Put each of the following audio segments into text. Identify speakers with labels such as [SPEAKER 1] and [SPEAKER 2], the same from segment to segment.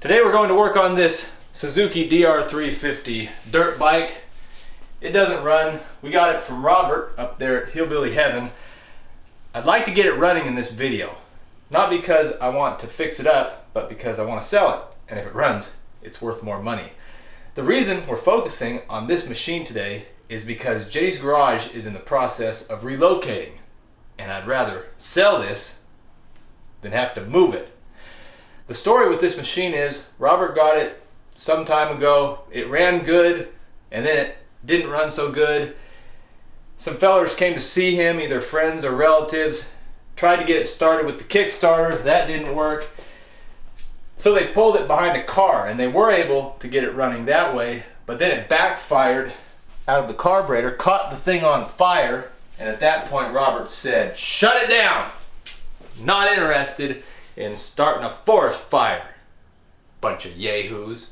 [SPEAKER 1] Today we're going to work on this Suzuki DR350 dirt bike. It doesn't run. We got it from Robert up there at Hillbilly Heaven. I'd like to get it running in this video. Not because I want to fix it up, but because I want to sell it. And if it runs, it's worth more money. The reason we're focusing on this machine today is because Jay's garage is in the process of relocating. And I'd rather sell this than have to move it. The story with this machine is Robert got it some time ago. It ran good and then it didn't run so good. Some fellers came to see him, either friends or relatives, tried to get it started with the Kickstarter. That didn't work. So they pulled it behind a car and they were able to get it running that way, but then it backfired out of the carburetor, caught the thing on fire, and at that point Robert said, "Shut it down! Not interested in starting a forest fire. Bunch of yahoos."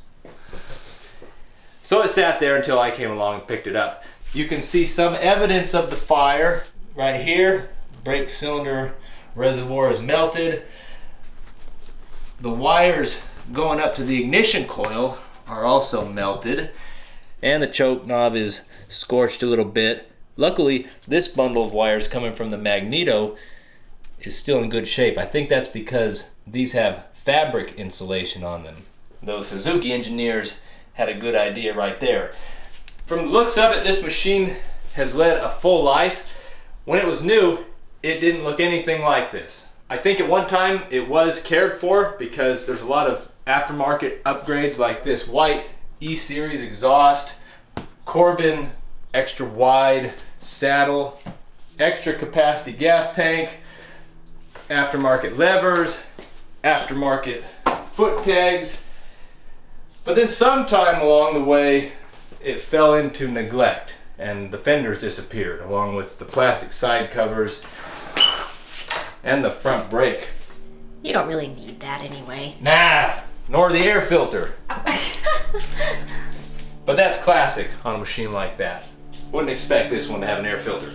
[SPEAKER 1] So it sat there until I came along and picked it up. You can see some evidence of the fire right here. Brake cylinder reservoir is melted. The wires going up to the ignition coil are also melted. And the choke knob is scorched a little bit. Luckily, this bundle of wires coming from the magneto is still in good shape. I think that's because these have fabric insulation on them. Those Suzuki engineers had a good idea right there. From the looks of it, this machine has led a full life. When it was new, it didn't look anything like this. I think at one time it was cared for because there's a lot of aftermarket upgrades like this white E-Series exhaust, Corbin extra wide saddle, extra capacity gas tank, aftermarket levers, aftermarket foot pegs. But then sometime along the way it fell into neglect and the fenders disappeared along with the plastic side covers and the front brake.
[SPEAKER 2] You don't really need that anyway.
[SPEAKER 1] Nah, nor the air filter. But that's classic on a machine like that. Wouldn't expect this one to have an air filter.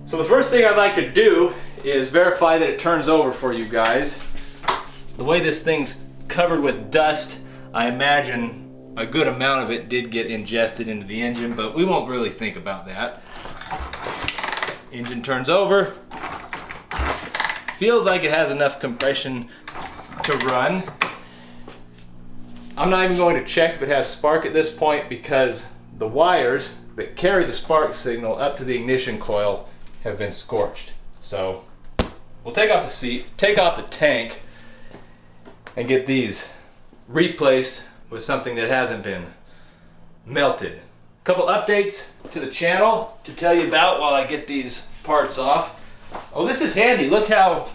[SPEAKER 1] So the first thing I'd like to do is verify that it turns over for you guys. The way this thing's covered with dust, I imagine a good amount of it did get ingested into the engine, but we won't really think about that. Engine turns over. Feels like it has enough compression to run. I'm not even going to check if it has spark at this point because the wires that carry the spark signal up to the ignition coil have been scorched. So we'll take off the seat, take off the tank, and get these replaced with something that hasn't been melted. A couple updates to the channel to tell you about while I get these parts off. Oh, this is handy. Look how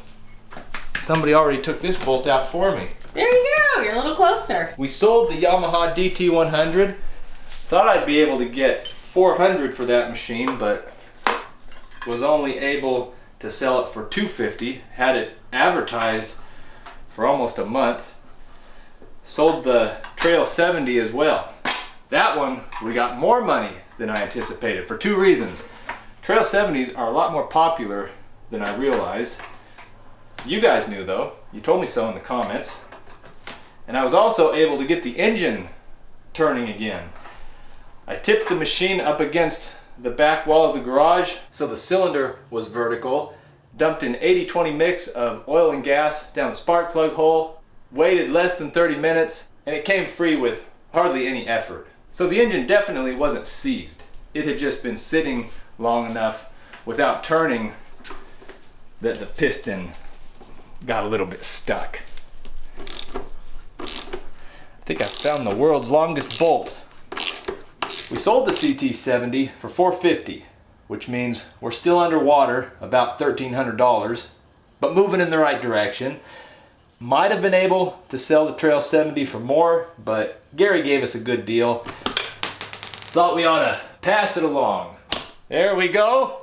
[SPEAKER 1] somebody already took this bolt out for me.
[SPEAKER 2] There you go, you're a little closer.
[SPEAKER 1] We sold the Yamaha DT100. Thought I'd be able to get 400 for that machine, but was only able to sell it for $250. Had it advertised for almost a month. Sold the Trail 70 as well. That one, we got more money than I anticipated for two reasons. Trail 70s are a lot more popular than I realized. You guys knew though, you told me so in the comments. And I was also able to get the engine turning again. I tipped the machine up against the back wall of the garage so the cylinder was vertical, dumped an 80-20 mix of oil and gas down the spark plug hole, waited less than 30 minutes, and it came free with hardly any effort. So the engine definitely wasn't seized. It had just been sitting long enough without turning that the piston got a little bit stuck. I think I found the world's longest bolt. We sold the CT70 for $450, which means we're still underwater, about $1,300, but moving in the right direction. Might have been able to sell the Trail 70 for more, but Gary gave us a good deal. Thought we ought to pass it along. There we go.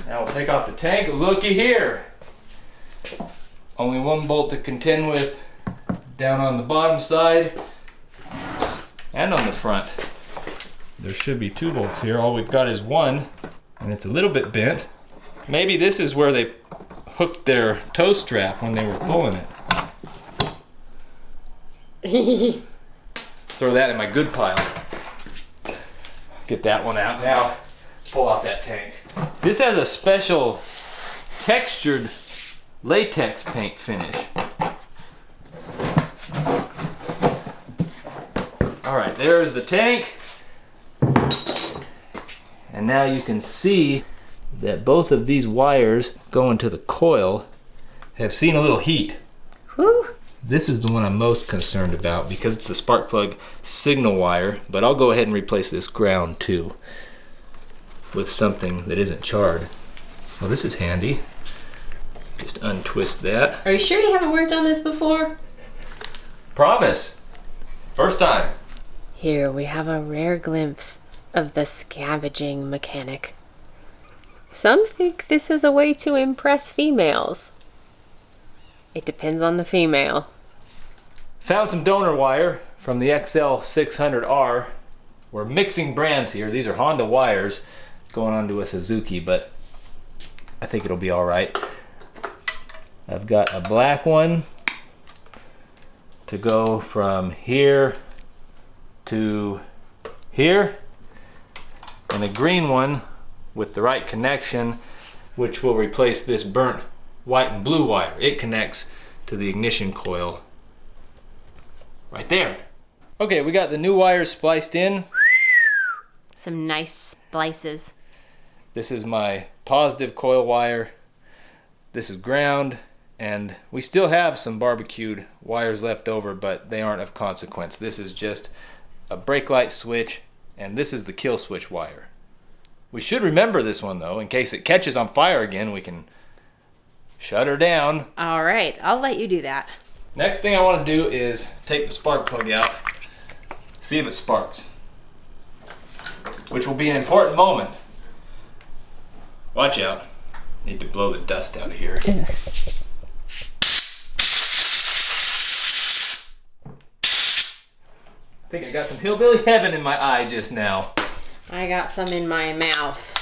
[SPEAKER 1] Now we'll take off the tank. Looky here. Only one bolt to contend with down on the bottom side and on the front. There should be two bolts here. All we've got is one, and it's a little bit bent. Maybe this is where they hooked their toe strap when they were pulling it. Throw that in my good pile. Get that one out now. Pull off that tank. This has a special textured latex paint finish. All right, there's the tank. And now you can see that both of these wires going to the coil have seen a little heat.
[SPEAKER 2] Whew.
[SPEAKER 1] This is the one I'm most concerned about because it's the spark plug signal wire, but I'll go ahead and replace this ground too with something that isn't charred. Well, this is handy. Just untwist that.
[SPEAKER 2] Are you sure you haven't worked on this before?
[SPEAKER 1] Promise. First time.
[SPEAKER 2] Here we have a rare glimpse of the scavenging mechanic. Some think this is a way to impress females. It depends on the female.
[SPEAKER 1] Found some donor wire from the XL600R. We're mixing brands here. These are Honda wires going onto a Suzuki, but I think it'll be all right. I've got a black one to go from here to here, and a green one with the right connection, which will replace this burnt white and blue wire. It connects to the ignition coil right there. Okay, we got the new wires spliced in.
[SPEAKER 2] Some nice splices.
[SPEAKER 1] This is my positive coil wire. This is ground, and we still have some barbecued wires left over, but they aren't of consequence. This is just a brake light switch, and this is the kill switch wire. We should remember this one though, in case it catches on fire again. We can shut her down.
[SPEAKER 2] All right, I'll let you do that.
[SPEAKER 1] Next thing I want to do is take the spark plug out, see if it sparks, which will be an important moment. Watch out. Need to blow the dust out of here. I think I got some hillbilly heaven in my eye just now.
[SPEAKER 2] I got some in my mouth.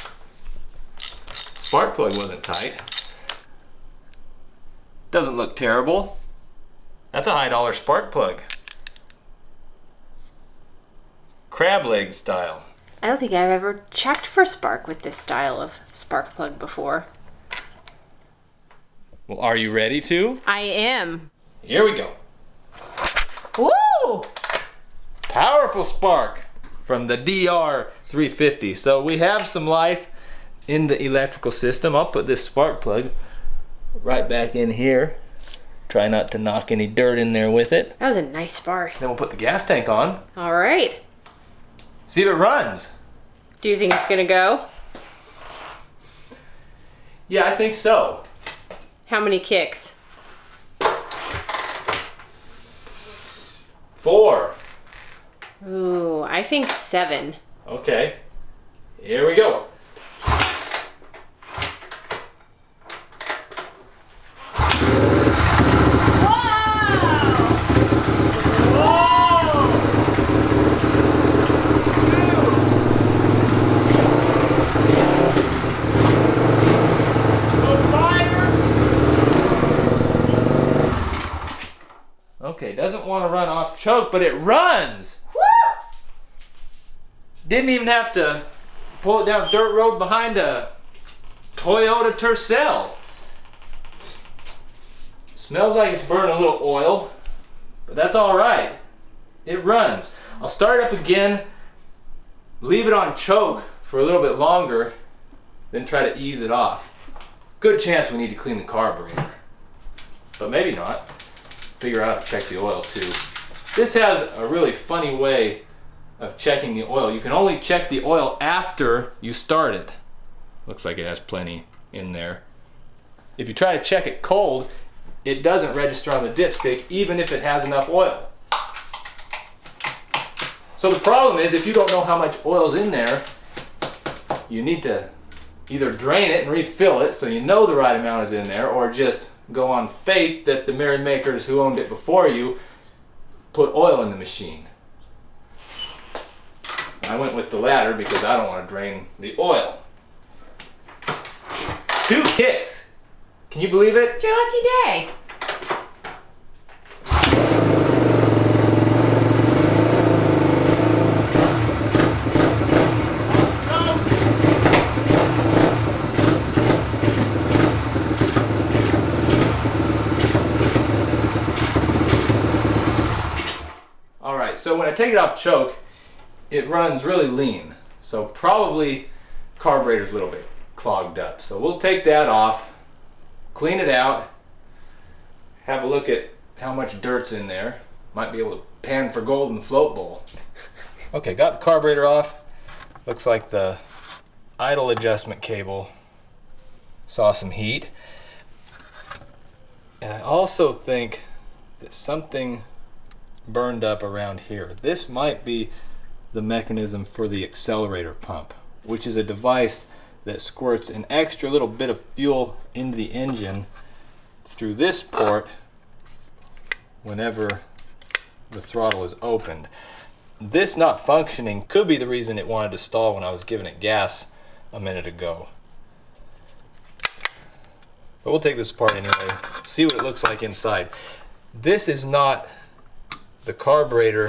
[SPEAKER 1] Spark plug wasn't tight. Doesn't look terrible. That's a high dollar spark plug. Crab leg style.
[SPEAKER 2] I don't think I've ever checked for spark with this style of spark plug before.
[SPEAKER 1] Well, are you ready to?
[SPEAKER 2] I am.
[SPEAKER 1] Here we go.
[SPEAKER 2] Woo!
[SPEAKER 1] Powerful spark from the DR350. So we have some life in the electrical system. I'll put this spark plug right back in here. Try not to knock any dirt in there with it.
[SPEAKER 2] That was a nice spark.
[SPEAKER 1] Then we'll put the gas tank on.
[SPEAKER 2] All right.
[SPEAKER 1] See if it runs.
[SPEAKER 2] Do you think it's gonna go?
[SPEAKER 1] Yeah, I think so.
[SPEAKER 2] How many kicks?
[SPEAKER 1] 4.
[SPEAKER 2] Ooh, I think 7.
[SPEAKER 1] Okay, here we go. Okay, doesn't want to run off choke, but it runs. Woo! Didn't even have to pull it down dirt road behind a Toyota Tercel. Smells like it's burning a little oil, but that's all right. It runs. I'll start it up again, leave it on choke for a little bit longer, then try to ease it off. Good chance we need to clean the carburetor, but maybe not. Figure out how to check the oil too. This has a really funny way of checking the oil. You can only check the oil after you start it. Looks like it has plenty in there. If you try to check it cold, it doesn't register on the dipstick even if it has enough oil. So the problem is, if you don't know how much oil's in there, you need to either drain it and refill it so you know the right amount is in there, or just go on faith that the merrymakers who owned it before you put oil in the machine. I went with the latter because I don't want to drain the oil. 2 kicks. Can you believe it?
[SPEAKER 2] It's your lucky day.
[SPEAKER 1] Alright, so when I take it off choke, it runs really lean. So probably carburetor's a little bit clogged up. So we'll take that off, clean it out, have a look at how much dirt's in there. Might be able to pan for gold in the float bowl. Okay, got the carburetor off. Looks like the idle adjustment cable saw some heat. And I also think that something burned up around here. This might be the mechanism for the accelerator pump, which is a device that squirts an extra little bit of fuel into the engine through this port whenever the throttle is opened. This not functioning could be the reason it wanted to stall when I was giving it gas a minute ago. But we'll take this apart anyway, see what it looks like inside. This is not the carburetor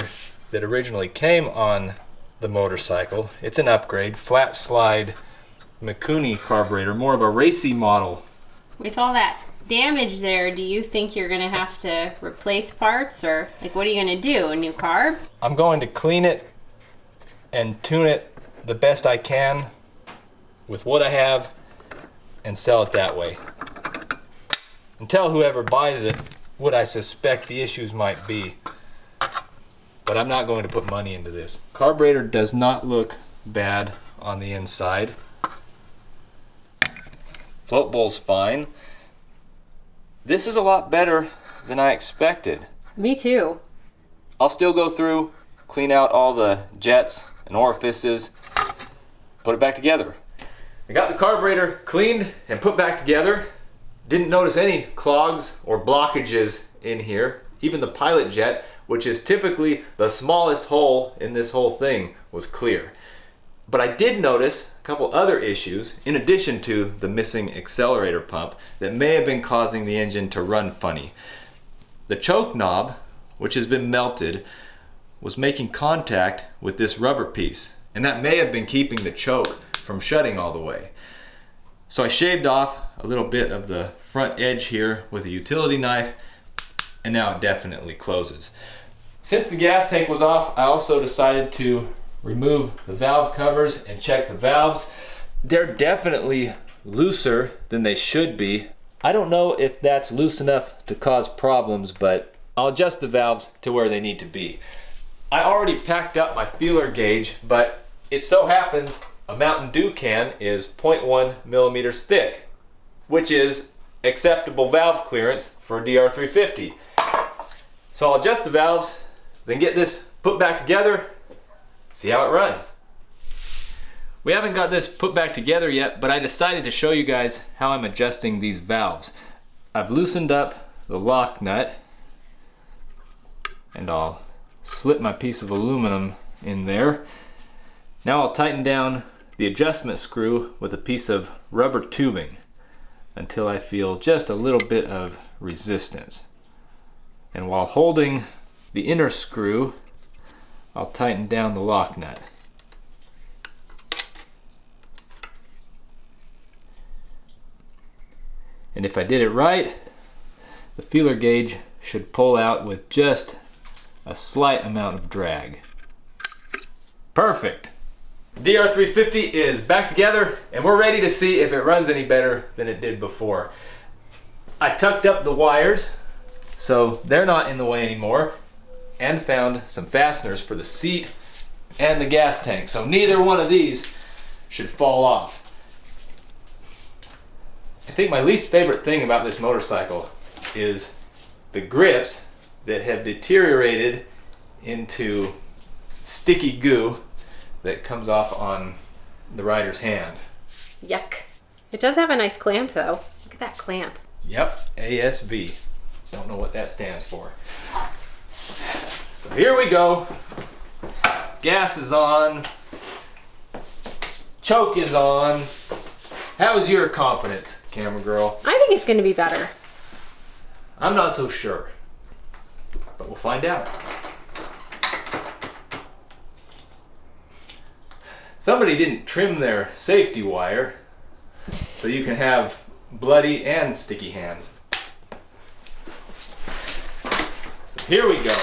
[SPEAKER 1] that originally came on the motorcycle. It's an upgrade, flat slide Mikuni carburetor, more of a racy model.
[SPEAKER 2] With all that damage there, do you think you're gonna have to replace parts, or like what are you gonna do, a new carb?
[SPEAKER 1] I'm going to clean it and tune it the best I can with what I have and sell it that way. And tell whoever buys it what I suspect the issues might be. But I'm not going to put money into this. Carburetor does not look bad on the inside. Float bowl's fine. This is a lot better than I expected.
[SPEAKER 2] Me too.
[SPEAKER 1] I'll still go through, clean out all the jets and orifices, put it back together. I got the carburetor cleaned and put back together. Didn't notice any clogs or blockages in here. Even the pilot jet, which is typically the smallest hole in this whole thing, was clear. But I did notice a couple other issues in addition to the missing accelerator pump that may have been causing the engine to run funny. The choke knob, which has been melted, was making contact with this rubber piece, and that may have been keeping the choke from shutting all the way. So I shaved off a little bit of the front edge here with a utility knife, and now it definitely closes. Since the gas tank was off, I also decided to remove the valve covers and check the valves. They're definitely looser than they should be. I don't know if that's loose enough to cause problems, but I'll adjust the valves to where they need to be. I already packed up my feeler gauge, but it so happens a Mountain Dew can is 0.1 millimeters thick, which is acceptable valve clearance for a DR350. So I'll adjust the valves, then get this put back together, see how it runs. We haven't got this put back together yet, but I decided to show you guys how I'm adjusting these valves. I've loosened up the lock nut, and I'll slip my piece of aluminum in there. Now I'll tighten down the adjustment screw with a piece of rubber tubing until I feel just a little bit of resistance. And while holding the inner screw, I'll tighten down the lock nut. And if I did it right, the feeler gauge should pull out with just a slight amount of drag. Perfect. DR350 is back together and we're ready to see if it runs any better than it did before. I tucked up the wires so they're not in the way anymore, and found some fasteners for the seat and the gas tank, so neither one of these should fall off. I think my least favorite thing about this motorcycle is the grips that have deteriorated into sticky goo that comes off on the rider's hand.
[SPEAKER 2] Yuck. It does have a nice clamp though. Look at that clamp.
[SPEAKER 1] Yep, ASV. Don't know what that stands for. So here we go. Gas is on. Choke is on. How's your confidence, camera girl?
[SPEAKER 2] I think it's going to be better.
[SPEAKER 1] I'm not so sure, but we'll find out. Somebody didn't trim their safety wire, so you can have bloody and sticky hands. So here we go.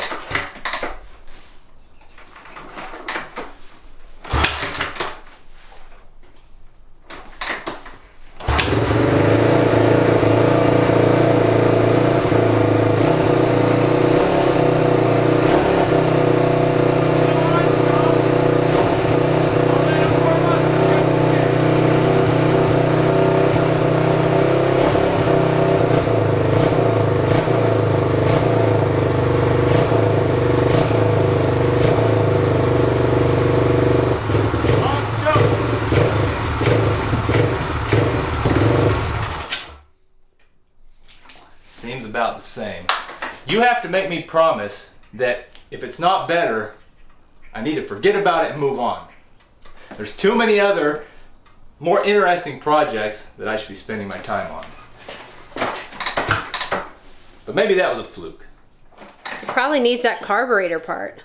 [SPEAKER 1] You have to make me promise that if it's not better, I need to forget about it and move on. There's too many other, more interesting projects that I should be spending my time on. But maybe that was a fluke.
[SPEAKER 2] It probably needs that carburetor part.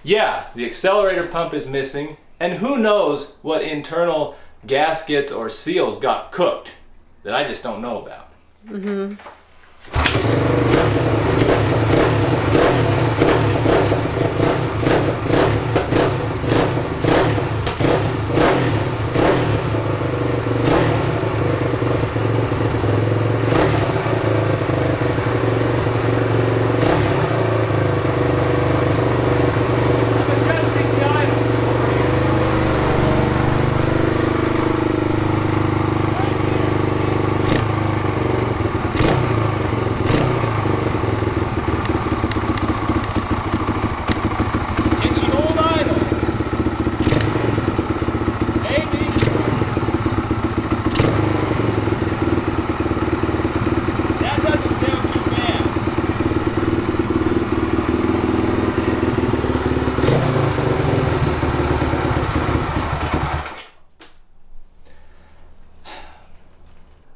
[SPEAKER 1] Yeah, the accelerator pump is missing, and who knows what internal gaskets or seals got cooked that I just don't know about. Mm-hmm.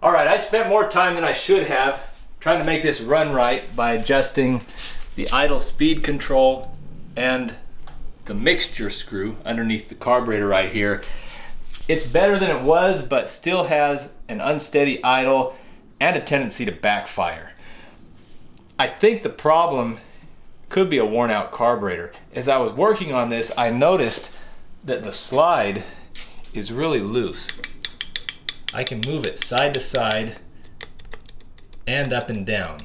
[SPEAKER 1] Alright, I spent more time than I should have trying to make this run right by adjusting the idle speed control and the mixture screw underneath the carburetor right here. It's better than it was, but still has an unsteady idle and a tendency to backfire. I think the problem could be a worn out carburetor. As I was working on this, I noticed that the slide is really loose. I can move it side to side and up and down.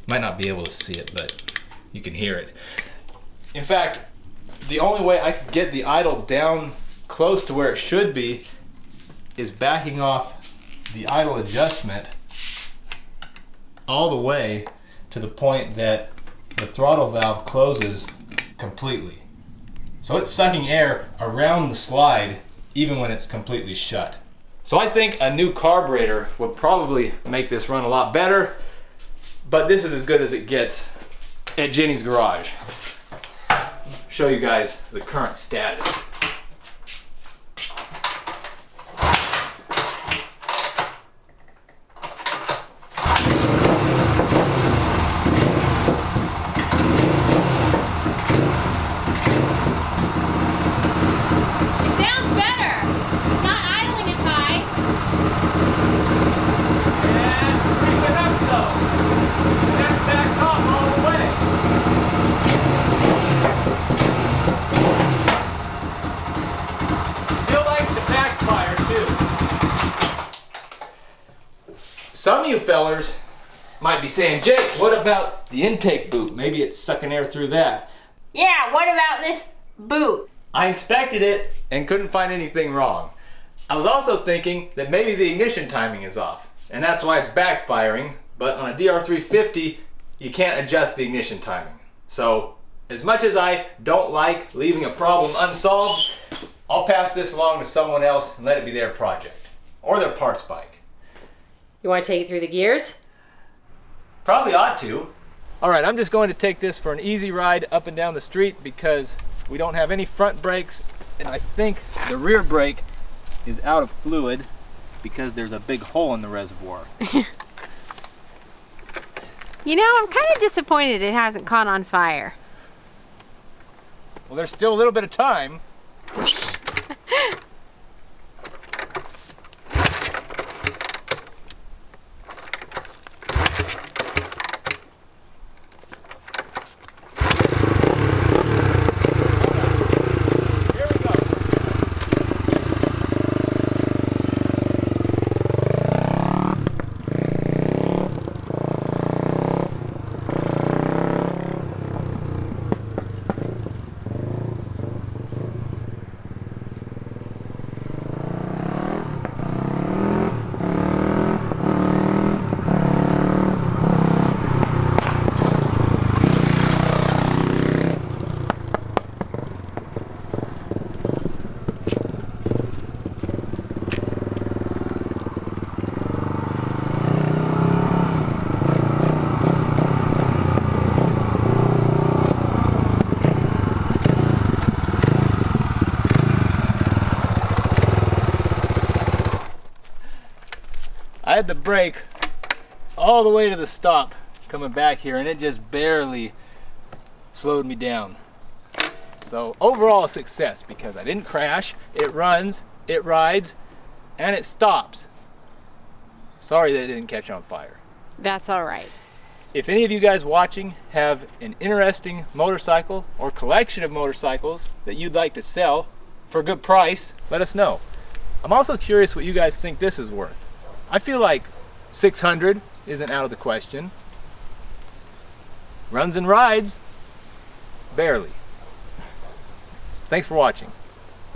[SPEAKER 1] Might not be able to see it, but you can hear it. In fact, the only way I could get the idle down close to where it should be is backing off the idle adjustment all the way to the point that the throttle valve closes completely. So it's sucking air around the slide even when it's completely shut. So I think a new carburetor would probably make this run a lot better, but this is as good as it gets at Jenny's garage. Show you guys the current status. Some of you fellers might be saying, Jake, what about the intake boot? Maybe it's sucking air through that.
[SPEAKER 2] Yeah, what about this boot?
[SPEAKER 1] I inspected it and couldn't find anything wrong. I was also thinking that maybe the ignition timing is off, and that's why it's backfiring, but on a DR350, you can't adjust the ignition timing. So, as much as I don't like leaving a problem unsolved, I'll pass this along to someone else and let it be their project, or their parts bike.
[SPEAKER 2] You want to take it through the gears?
[SPEAKER 1] Probably ought to. All right, I'm just going to take this for an easy ride up and down the street because we don't have any front brakes, and I think the rear brake is out of fluid because there's a big hole in the reservoir.
[SPEAKER 2] You know, I'm kind of disappointed it hasn't caught on fire.
[SPEAKER 1] Well, there's still a little bit of time. brake all the way to the stop coming back here, and it just barely slowed me down. So overall a success, because I didn't crash. It runs, it rides, and it stops. Sorry that it didn't catch on fire.
[SPEAKER 2] That's all right.
[SPEAKER 1] If any of you guys watching have an interesting motorcycle or collection of motorcycles that you'd like to sell for a good price, let us know. I'm also curious what you guys think this is worth. I feel like 600 isn't out of the question. Runs and rides, barely. Thanks for watching.